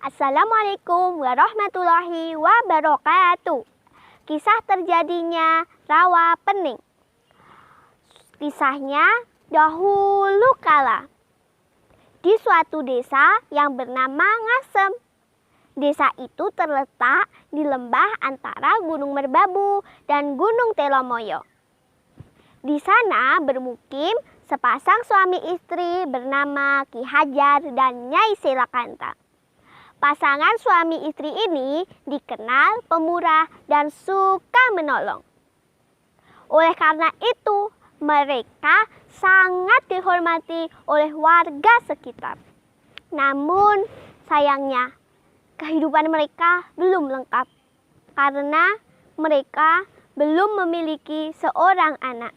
Assalamualaikum warahmatullahi wabarakatuh. Kisah terjadinya rawa pening. Kisahnya dahulu kala. Di suatu desa yang bernama Ngasem. Desa itu terletak di lembah antara Gunung Merbabu dan Gunung Telomoyo. Di sana bermukim sepasang suami istri bernama Ki Hajar dan Nyai Selakanta. Pasangan suami istri ini dikenal pemurah dan suka menolong. Oleh karena itu, mereka sangat dihormati oleh warga sekitar. Namun, sayangnya, kehidupan mereka belum lengkap karena mereka belum memiliki seorang anak.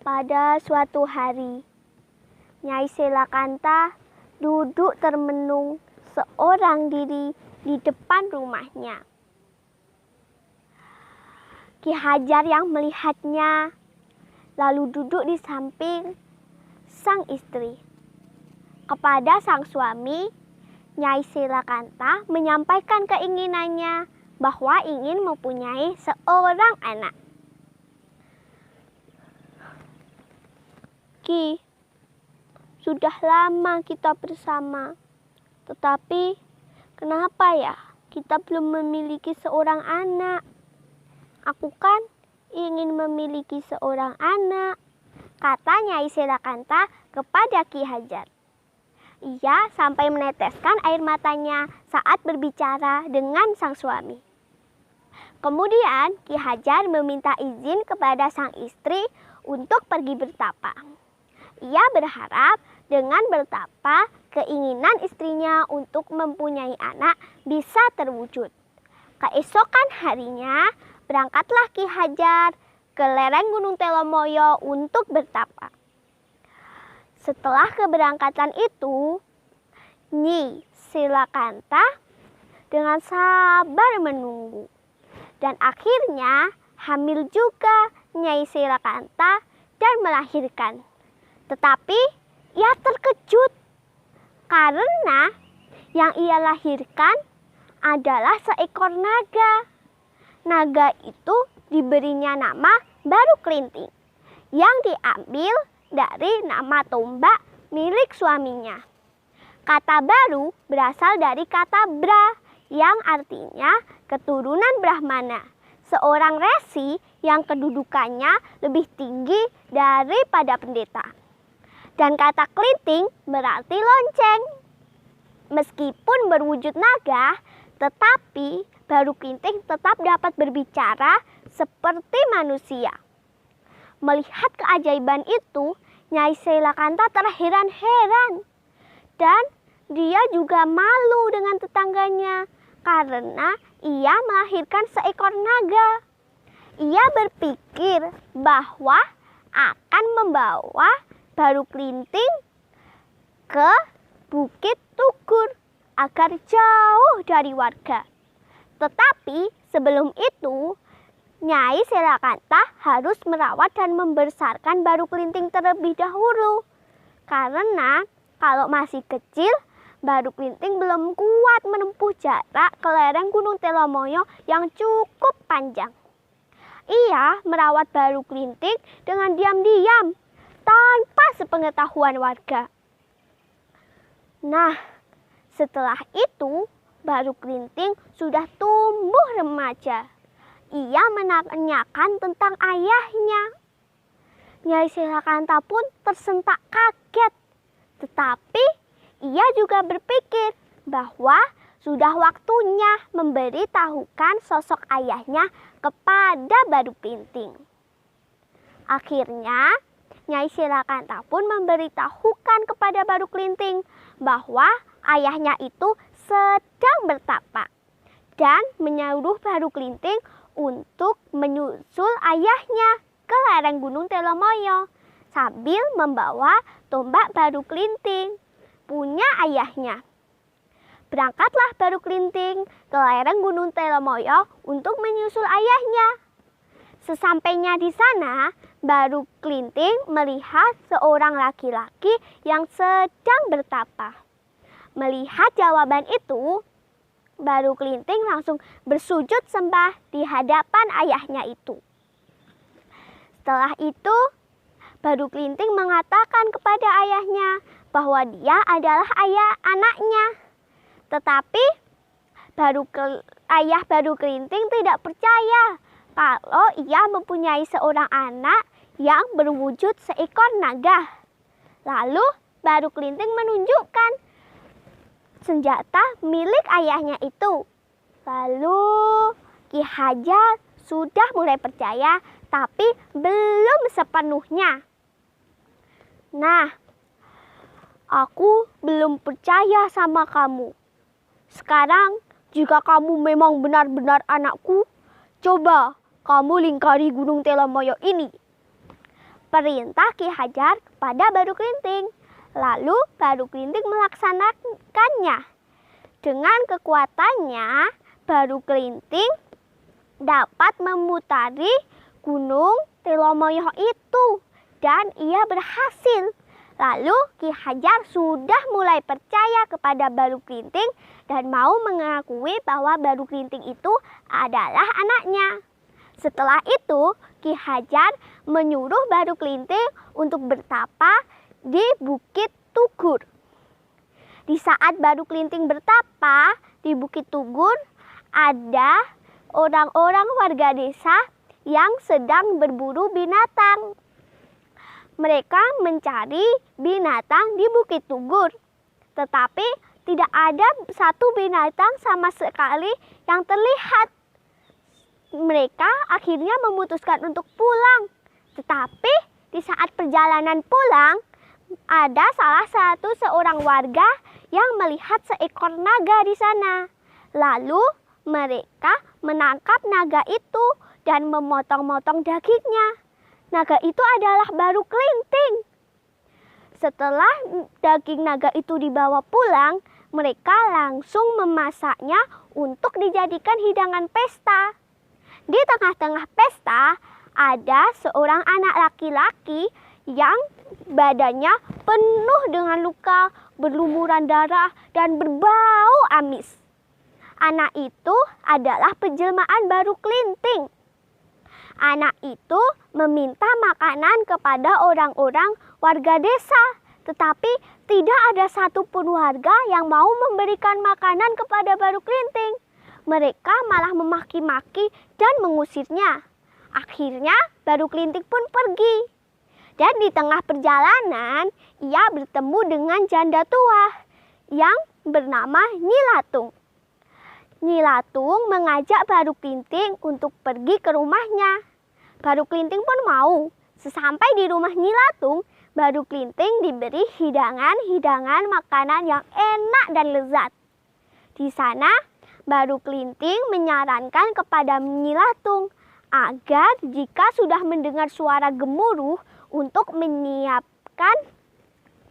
Pada suatu hari, Nyai Selakanta duduk termenung seorang diri di depan rumahnya. Ki Hajar yang melihatnya lalu duduk di samping sang istri. Kepada sang suami, Nyai Selakanta menyampaikan keinginannya bahwa ingin mempunyai seorang anak. Ki, sudah lama kita bersama, tetapi kenapa ya kita belum memiliki seorang anak? Aku kan ingin memiliki seorang anak, kata Nyai Selakanta kepada Ki Hajar. Ia sampai meneteskan air matanya saat berbicara dengan sang suami. Kemudian Ki Hajar meminta izin kepada sang istri untuk pergi bertapa. Ia berharap dengan bertapa keinginan istrinya untuk mempunyai anak bisa terwujud. Keesokan harinya berangkatlah Ki Hajar ke lereng Gunung Telomoyo untuk bertapa. Setelah keberangkatan itu, Nyai Selakanta dengan sabar menunggu. Dan akhirnya hamil juga Nyai Selakanta dan melahirkan. Tetapi ia terkejut karena yang ia lahirkan adalah seekor naga. Naga itu diberinya nama Baru Kelinting yang diambil dari nama tombak milik suaminya. Kata baru berasal dari kata Bra yang artinya keturunan Brahmana, seorang resi yang kedudukannya lebih tinggi daripada pendeta. Dan kata kelinting berarti lonceng. Meskipun berwujud naga, tetapi Baru Kelinting tetap dapat berbicara seperti manusia. Melihat keajaiban itu, Nyai Selakanta terheran-heran. Dan dia juga malu dengan tetangganya karena ia melahirkan seekor naga. Ia berpikir bahwa akan membawa Baru Kelinting ke Bukit Tugur agar jauh dari warga. Tetapi sebelum itu, Nyai Selakanta harus merawat dan membesarkan Baru Kelinting terlebih dahulu. Karena kalau masih kecil, Baru Kelinting belum kuat menempuh jarak ke lereng Gunung Telomoyo yang cukup panjang. Ia merawat Baru Kelinting dengan diam-diam tanpa sepengetahuan warga. Nah, setelah itu Baru Kelinting sudah tumbuh remaja. Ia menanyakan tentang ayahnya. Nyai Selakanta pun tersentak kaget. Tetapi ia juga berpikir bahwa sudah waktunya memberitahukan sosok ayahnya kepada Baru Kelinting. Akhirnya Nyai Selakanta pun memberitahukan kepada Baru Kelinting bahwa ayahnya itu sedang bertapa dan menyuruh Baru Kelinting untuk menyusul ayahnya ke lereng Gunung Telomoyo sambil membawa tombak Baru Kelinting punya ayahnya. Berangkatlah Baru Kelinting ke lereng Gunung Telomoyo untuk menyusul ayahnya. Sesampainya di sana, Baru Kelinting melihat seorang laki-laki yang sedang bertapa. Melihat jawaban itu, Baru Kelinting langsung bersujud sembah di hadapan ayahnya itu. Setelah itu, Baru Kelinting mengatakan kepada ayahnya bahwa dia adalah ayah anaknya. Tetapi ayah Baru Kelinting tidak percaya kalau ia mempunyai seorang anak yang berwujud seekor naga. Lalu Baru Kelinting menunjukkan senjata milik ayahnya itu. Lalu Ki Hajar sudah mulai percaya, tapi belum sepenuhnya. Nah, aku belum percaya sama kamu. Sekarang, jika kamu memang benar-benar anakku, coba kamu lingkari Gunung Telomoyo ini. Perintah Ki Hajar kepada Baru Kelinting. Lalu Baru Kelinting melaksanakannya. Dengan kekuatannya, Baru Kelinting dapat memutari Gunung Telomoyo itu. Dan ia berhasil. Lalu Ki Hajar sudah mulai percaya kepada Baru Kelinting dan mau mengakui bahwa Baru Kelinting itu adalah anaknya. Setelah itu, Ki Hajar menyuruh Baru Kelinting untuk bertapa di Bukit Tugur. Di saat Baru Kelinting bertapa di Bukit Tugur, ada orang-orang warga desa yang sedang berburu binatang. Mereka mencari binatang di Bukit Tugur, tetapi tidak ada satu binatang sama sekali yang terlihat. Mereka akhirnya memutuskan untuk pulang. Tetapi di saat perjalanan pulang, ada seorang warga yang melihat seekor naga di sana. Lalu mereka menangkap naga itu dan memotong-motong dagingnya. Naga itu adalah Baru Kelinting. Setelah daging naga itu dibawa pulang, mereka langsung memasaknya untuk dijadikan hidangan pesta. Di tengah-tengah pesta, ada seorang anak laki-laki yang badannya penuh dengan luka, berlumuran darah, dan berbau amis. Anak itu adalah penjelmaan Baru Kelinting. Anak itu meminta makanan kepada orang-orang warga desa, tetapi tidak ada satupun warga yang mau memberikan makanan kepada Baru Kelinting. Mereka malah memaki-maki dan mengusirnya. Akhirnya Baru Kelinting pun pergi. Dan di tengah perjalanan, ia bertemu dengan janda tua yang bernama Nyi Latung. Nyi Latung mengajak Baru Kelinting untuk pergi ke rumahnya. Baru Kelinting pun mau. Sesampai di rumah Nyi Latung, Baru Kelinting diberi hidangan makanan yang enak dan lezat. Di sana, Baru Kelinting menyarankan kepada Nyi Latung agar jika sudah mendengar suara gemuruh untuk menyiapkan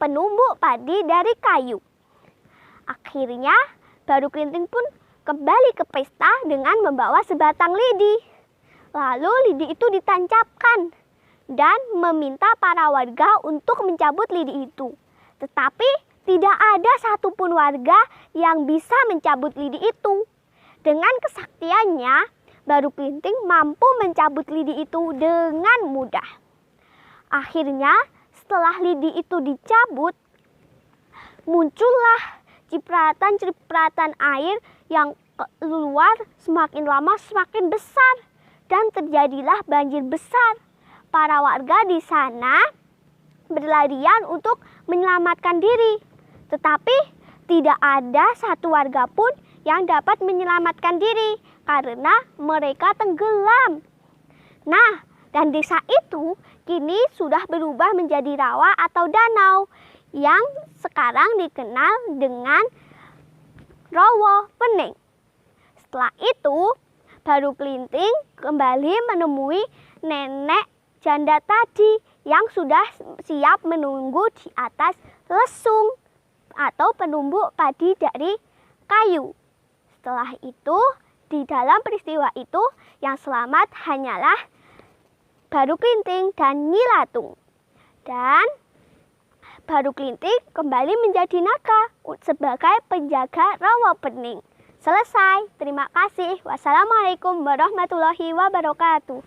penumbuk padi dari kayu. Akhirnya, Baru Kelinting pun kembali ke pesta dengan membawa sebatang lidi. Lalu lidi itu ditancapkan dan meminta para warga untuk mencabut lidi itu. Tetapi tidak ada satupun warga yang bisa mencabut lidi itu. Dengan kesaktiannya, Baru Kelinting mampu mencabut lidi itu dengan mudah. Akhirnya, setelah lidi itu dicabut, muncullah cipratan-cipratan air yang keluar semakin lama semakin besar. Dan terjadilah banjir besar. Para warga di sana berlarian untuk menyelamatkan diri. Tetapi tidak ada satu warga pun yang dapat menyelamatkan diri karena mereka tenggelam. Nah, dan desa itu kini sudah berubah menjadi rawa atau danau yang sekarang dikenal dengan Rawa Pening. Setelah itu, Baru Kelinting kembali menemui nenek janda tadi yang sudah siap menunggu di atas lesung atau penumbuk padi dari kayu. Setelah itu, di dalam peristiwa itu yang selamat hanyalah Baru Klinting dan Nyi Latung. Dan Baru Klinting kembali menjadi naga sebagai penjaga rawa bening. Selesai. Terima kasih. Wassalamualaikum warahmatullahi wabarakatuh.